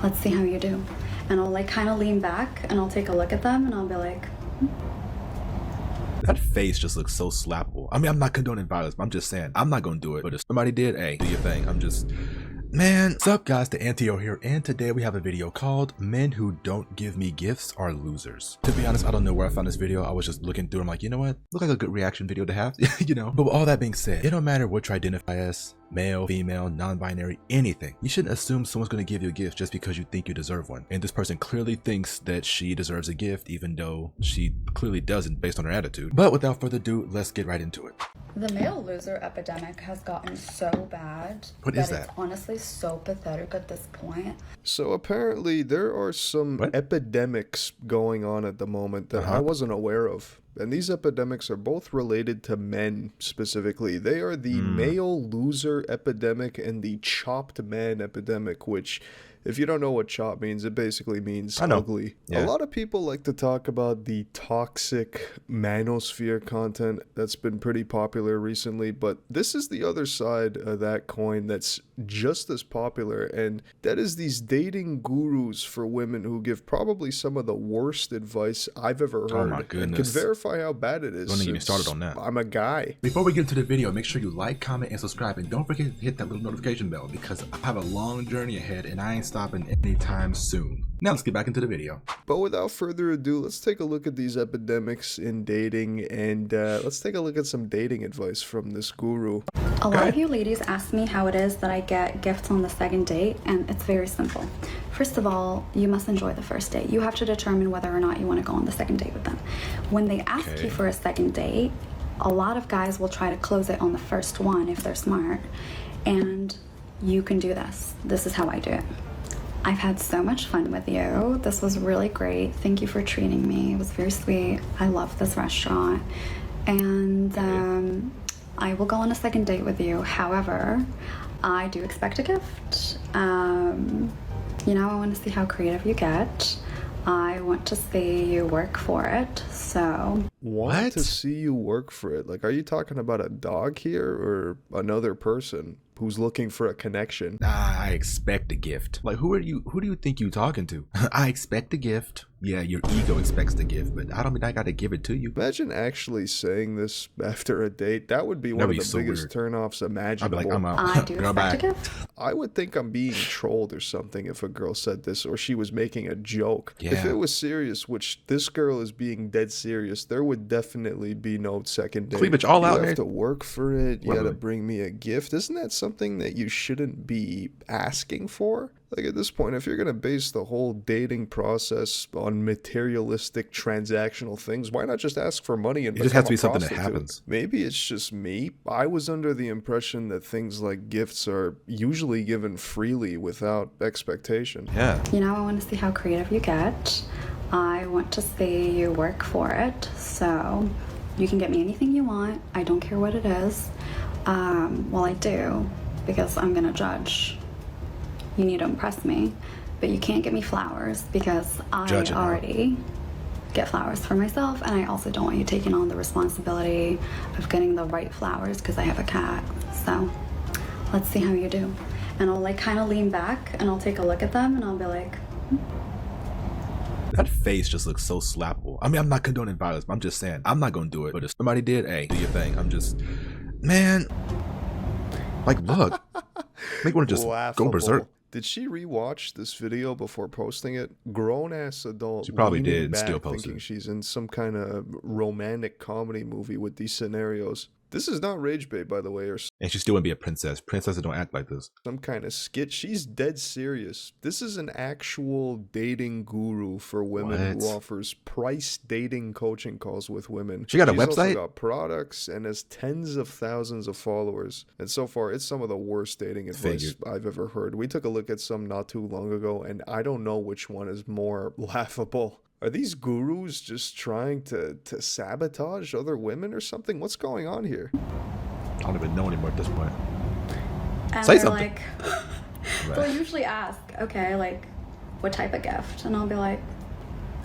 let's see how you do. And I'll like kind of lean back and I'll take a look at them and I'll be like, That face just looks so slappable. I mean, I'm not condoning violence, but I'm just saying, I'm not gonna do it. But if somebody did, hey, do your thing. Man, what's up guys, the Antio here, and today we have a video called Men Who Don't Give Me Gifts Are Losers. To be honest, I don't know where I found this video. I was just looking through, I'm like, you know what? Look like a good reaction video to have, you know? But with all that being said, it don't matter what you identify as, male, female, non-binary, anything. You shouldn't assume someone's gonna give you a gift just because you think you deserve one. And this person clearly thinks that she deserves a gift, even though she clearly doesn't based on her attitude. But without further ado, let's get right into it. the male loser epidemic has gotten so bad What is that? it's honestly so pathetic at this point. So apparently there are some epidemics going on at the moment that I wasn't aware of. And these epidemics are both related to men specifically. They are the male loser epidemic and the chopped man epidemic, which, if you don't know what chop means, it basically means ugly. Yeah. A lot of people like to talk about the toxic manosphere content that's been pretty popular recently, but this is the other side of that coin that's just as popular, and that is these dating gurus for women who give probably some of the worst advice I've ever heard. Oh my And goodness. can verify how bad it is. Don't even get me started on that. I'm a guy. Before we get into the video, make sure you like, comment, and subscribe, and don't forget to hit that little notification bell because I have a long journey ahead and I ain't stopping anytime soon. Now let's get back into the video. But without further ado, let's take a look at these epidemics in dating, and let's take a look at some dating advice from this guru. A lot of you ladies ask me how it is that I get gifts on the second date, and it's very simple. First of all, you must enjoy the first date. You have to determine whether or not you want to go on the second date with them. When they ask you for a second date, a lot of guys will try to close it on the first one if they're smart, and you can do this. This is how I do it. I've had so much fun with you. This was really great. Thank you for treating me. It was very sweet. I love this restaurant. And I will go on a second date with you. However, I do expect a gift. You know, I want to see how creative you get. I want to see you work for it. So Want to see you work for it? Like, are you talking about a dog here or another person who's looking for a connection? I expect a gift. Like, who do you think you talking to? I expect a gift. Yeah, your ego expects the gift, but I don't mean I gotta give it to you. Imagine actually saying this after a date. That would be one of the so biggest turnoffs I'd imaginable. be like, I'm out. I do Girl, expect a bye. gift. I would think I'm being trolled or something if a girl said this, or she was making a joke. If Yeah. it was serious, which this girl is being dead serious, there would definitely be no second date. Cleavage all you out, have man. to work for it. You gotta Literally. bring me a gift. Isn't that something that you shouldn't be asking for? Like, at this point, if you're gonna base the whole dating process on materialistic transactional things, why not just ask for money and It just has to be become a something that prostitute? happens. Maybe it's just me. I was under the impression that things like gifts are usually given freely without expectation. Yeah. You know, I want to see how creative you get. I want to see you work for it. So you can get me anything you want. I don't care what it is. Well, I do, because I'm gonna judge. You need to impress me, but you can't get me flowers because I Judging her. already get flowers for myself, and I also don't want you taking on the responsibility of getting the right flowers because I have a cat. So let's see how you do. And I'll like kind of lean back and I'll take a look at them and I'll be like, That face just looks so slappable. I mean, I'm not condoning violence, but I'm just saying, I'm not gonna do it. But if somebody did, hey, do your thing. Man, like, look. Make one just go Laughable. berserk. Did she rewatch this video before posting it? Grown-ass adult. She probably leaning did and back still posted thinking it. she's in some kind of romantic comedy movie with these scenarios. This is not rage bait, by the way, or And she still wouldn't be a princess. Princesses don't act like this. some kind of skit. She's dead serious. This is an actual dating guru for women who What? offers price dating coaching calls with women. She got a She's also website? got products and has tens of thousands of followers. And so far, it's some of the worst dating advice I've ever heard. We took a look at some not too long ago, and I don't know which one is more laughable. Are these gurus just trying to sabotage other women or something? What's going on here? I don't even know anymore at this point. and Say they're something. like, they'll usually ask, okay, like, what type of gift? And I'll be like,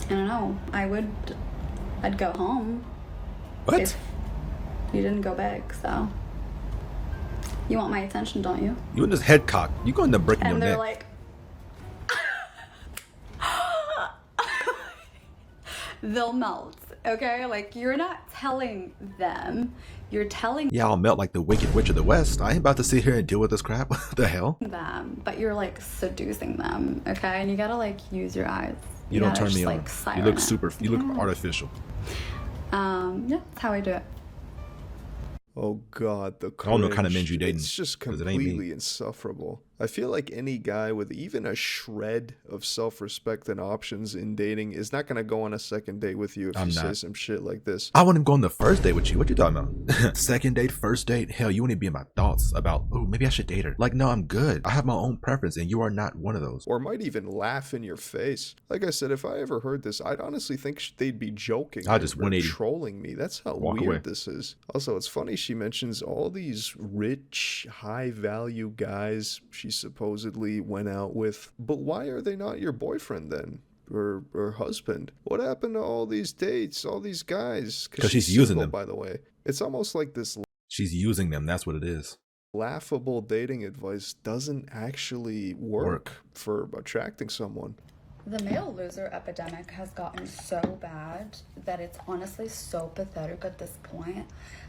I don't know. I'd go home What? if you didn't go big. So you want my attention, don't you? You in this head cock. You going to breaking your And they're neck. like, they'll melt. Okay, like you're not telling them, you're telling Yeah, I'll melt like the Wicked Witch of the West. I ain't about to sit here and deal with this crap. What the hell? them, but you're like seducing them. Okay, and you gotta like use your eyes. You don't gotta turn just, me on. like, You siren look it. super. You look artificial. Yeah, that's how I do it. Oh God, the I don't know what kind of men cringe. you dating, It's just 'cause it ain't me. completely insufferable. I feel like any guy with even a shred of self-respect and options in dating is not gonna go on a second date with you if I'm you say not. some shit like this. I wouldn't go on the first date with you. What you talking about? Second date, first date? Hell, you wouldn't even be in my thoughts about, oh, maybe I should date her. Like, no, I'm good. I have my own preference, and you are not one of those. Or might even laugh in your face. Like I said, if I ever heard this, I'd honestly think they'd be joking. I'd just or 180. trolling me. That's how Walk weird away. this is. Also, it's funny she mentions all these rich, high-value guys she supposedly went out with. But why are they not your boyfriend then? Or husband? What happened to all these dates, all these guys? 'Cause she's using single, them. by the way. It's almost like this She's using them. That's what it is. laughable dating advice doesn't actually work for attracting someone. The male loser epidemic has gotten so bad that it's honestly so pathetic at this point.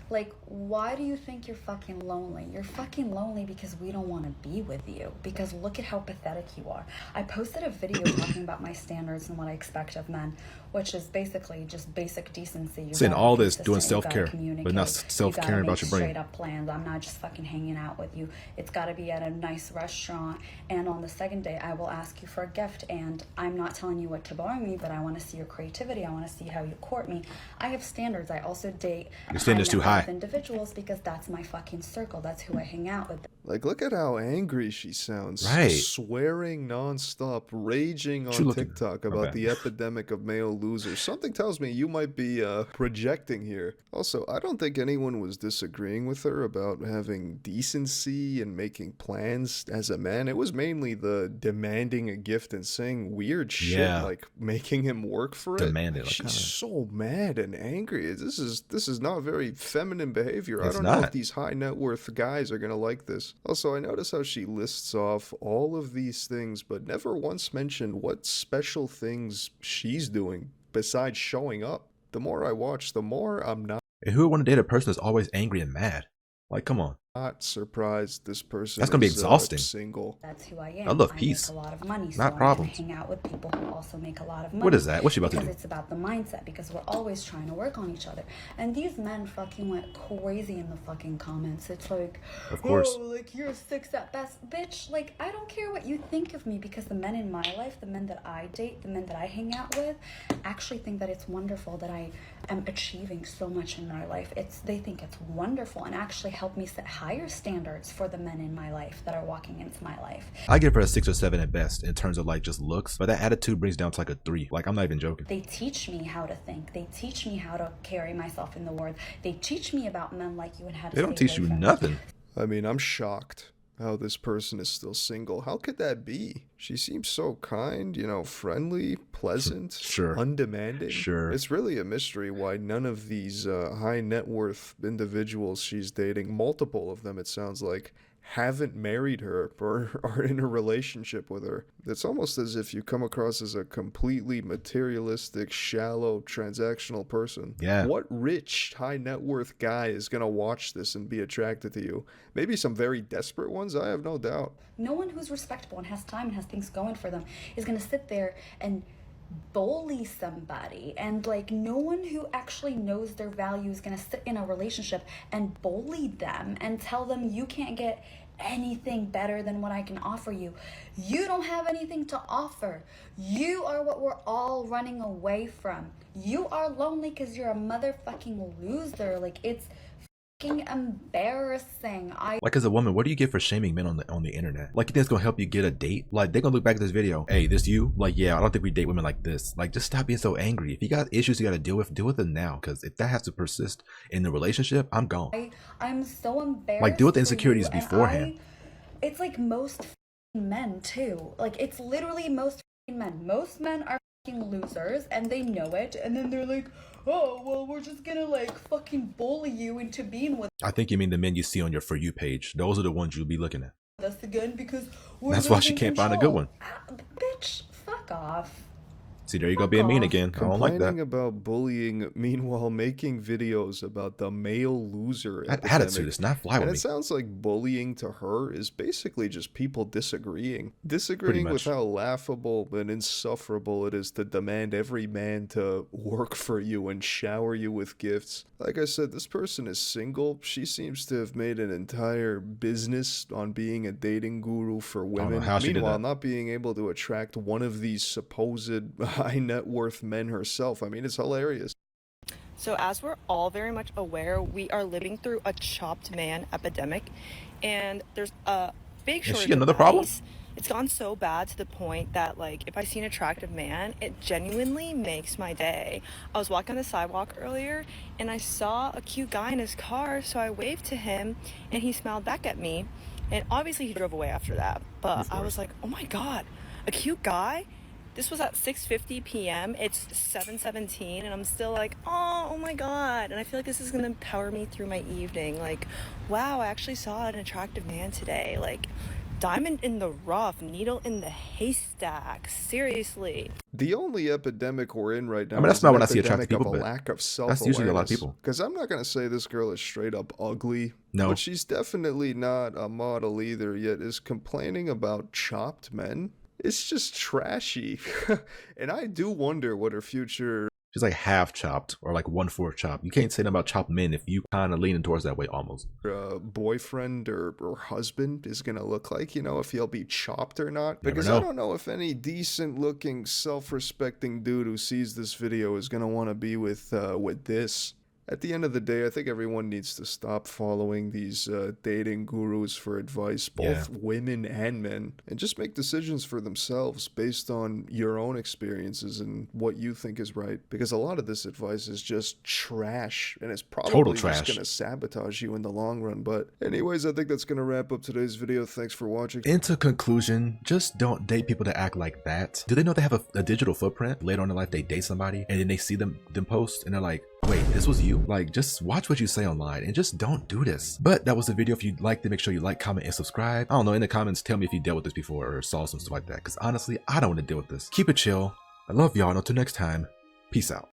Like, why do you think you're fucking lonely? You're fucking lonely because we don't want to be with you. Because look at how pathetic you are. I posted a video talking about my standards and what I expect of men, which is basically just basic decency. You Saying gotta all be this, doing consistent, you gotta self-care, but not communicate, self-caring you gotta about make your brain. straight up plans. I'm not just fucking hanging out with you. It's got to be at a nice restaurant, and on the second day I will ask you for a gift, and I'm not telling you what to buy me, but I want to see your creativity. I want to see how you court me. I have standards. I also date Your standards too high. individuals because that's my fucking circle. That's who I hang out with. Like, look at how angry she sounds. Right. Swearing nonstop, raging on True looking. TikTok My about bad. the epidemic of male losers. Something tells me you might be projecting here. Also, I don't think anyone was disagreeing with her about having decency and making plans as a man. It was mainly the demanding a gift and saying weird shit, Yeah. like making him work for it. Demand it, like, She's kinda- so mad and angry. This is not very feminine behavior. I It's don't know if not. these high net worth guys are gonna like this. Also, I notice how she lists off all of these things, but never once mentioned what special things she's doing besides showing up. The more I watch, the more I'm And who would want to date a person that's always angry and mad? Like, come on. not surprised this person That's gonna be is, exhausting. single. That's who I am. I love peace. Make a lot of money, so Not I'm problems. gonna hang out with people who also make a lot of money. What is that? What's she about to because do? it's about the mindset. Because we're always trying to work on each other. And these men fucking went crazy in the fucking comments. It's like, Of course. oh, like you're 6 at best, bitch. Like I don't care what you think of me because the men in my life, the men that I date, the men that I hang out with, actually think that it's wonderful that I am achieving so much in my life. They think it's wonderful and actually help me set higher standards for the men in my life that are walking into my life. I give her a 6 or 7 at best in terms of like just looks, but that attitude brings down to like a 3. Like, I'm not even joking. They teach me how to think. They teach me how to carry myself in the world. They teach me about men like you and how to They don't stay teach away you from nothing. I mean, I'm shocked how this person is still single. How could that be? She seems so kind, friendly, pleasant, Sure. undemanding. Sure. It's really a mystery why none of these high net worth individuals she's dating, multiple of them it sounds like, haven't married her or are in a relationship with her. It's almost as if you come across as a completely materialistic, shallow, transactional person. Yeah. What rich, high net worth guy is going to watch this and be attracted to you? Maybe some very desperate ones, I have no doubt. No one who's respectable and has time and has things going for them is going to sit there and bully somebody. And like no one who actually knows their value is going to sit in a relationship and bully them and tell them you can't get anything better than what I can offer you. You don't have anything to offer. You are what we're all running away from. You are lonely because you're a motherfucking loser. Like it's fucking embarrassing. Like, as a woman, what do you get for shaming men on the internet? Like, you think it's gonna help you get a date? Like, they're gonna look back at this video. Hey, this you? Like, yeah, I don't think we date women like this. Like, just stop being so angry. If you got issues you gotta deal with them now. Because if that has to persist in the relationship, I'm gone. I'm so embarrassed. Like, deal with the for insecurities you, and beforehand. it's like most men too. Like it's literally most men. Most men are losers and they know it, and then they're like, oh well, we're just gonna like fucking bully you into being with I think you mean the men you see on your For You page. Those are the ones you'll be looking at. us again because we're That's why losing she can't find a good control. one. Bitch, fuck off. See, there you go being mean again. I don't like Complaining that. about bullying, meanwhile making videos about the male loser That epidemic. attitude is not fly And with it me. sounds like bullying to her is basically just people disagreeing. Disagreeing with much. how laughable and insufferable it is to demand every man to work for you and shower you with gifts. Like I said, this person is single. She seems to have made an entire business on being a dating guru for know women. how she did Meanwhile, that. not being able to attract one of these supposed high net worth men herself. I mean, it's hilarious. So as we're all very much aware, we are living through a chopped man epidemic, and there's a big shortage she another of problem? ice. It's gone so bad to the point that, like, if I see an attractive man, it genuinely makes my day. I was walking on the sidewalk earlier, and I saw a cute guy in his car, so I waved to him, and he smiled back at me, and obviously he drove away after that. But I was like, oh my god, a cute guy? This was at 6:50 p.m. It's 7:17, and I'm still like, oh my god. And I feel like this is gonna power me through my evening. Like, wow, I actually saw an attractive man today. Like, diamond in the rough, needle in the haystack. Seriously. The only epidemic we're in right now mean, that's is not an when I see attractive epidemic people, of a but lack of self-awareness. that's usually a lot of people. Because I'm not going to say this girl is straight up ugly. No. But she's definitely not a model either, yet is complaining about chopped men. It's just trashy. And I do wonder what her future She's like half chopped or like 1/4 chopped. You can't say nothing about chopped men if you kind of leaning towards that way almost. boyfriend or husband is going to look like, you know, if he'll be chopped or not. Never Because know. I don't know if any decent looking, self-respecting dude who sees this video is going to want to be with this. At the end of the day, I think everyone needs to stop following these dating gurus for advice, both women and men, and just make decisions for themselves based on your own experiences and what you think is right. Because a lot of this advice is just trash, and it's Total probably just trash. going to sabotage you in the long run. But anyways, I think that's going to wrap up today's video. Thanks for watching. Into conclusion, just don't date people that act like that. Do they know they have a digital footprint? Later on in life, they date somebody and then they see them post and they're like, wait, this was you? Like, just watch what you say online and just don't do this. But that was the video. If you liked it, make sure you like, comment, and subscribe. I don't know, in the comments, tell me if you dealt with this before or saw some stuff like that. Because honestly, I don't want to deal with this. Keep it chill. I love y'all. Until next time, peace out.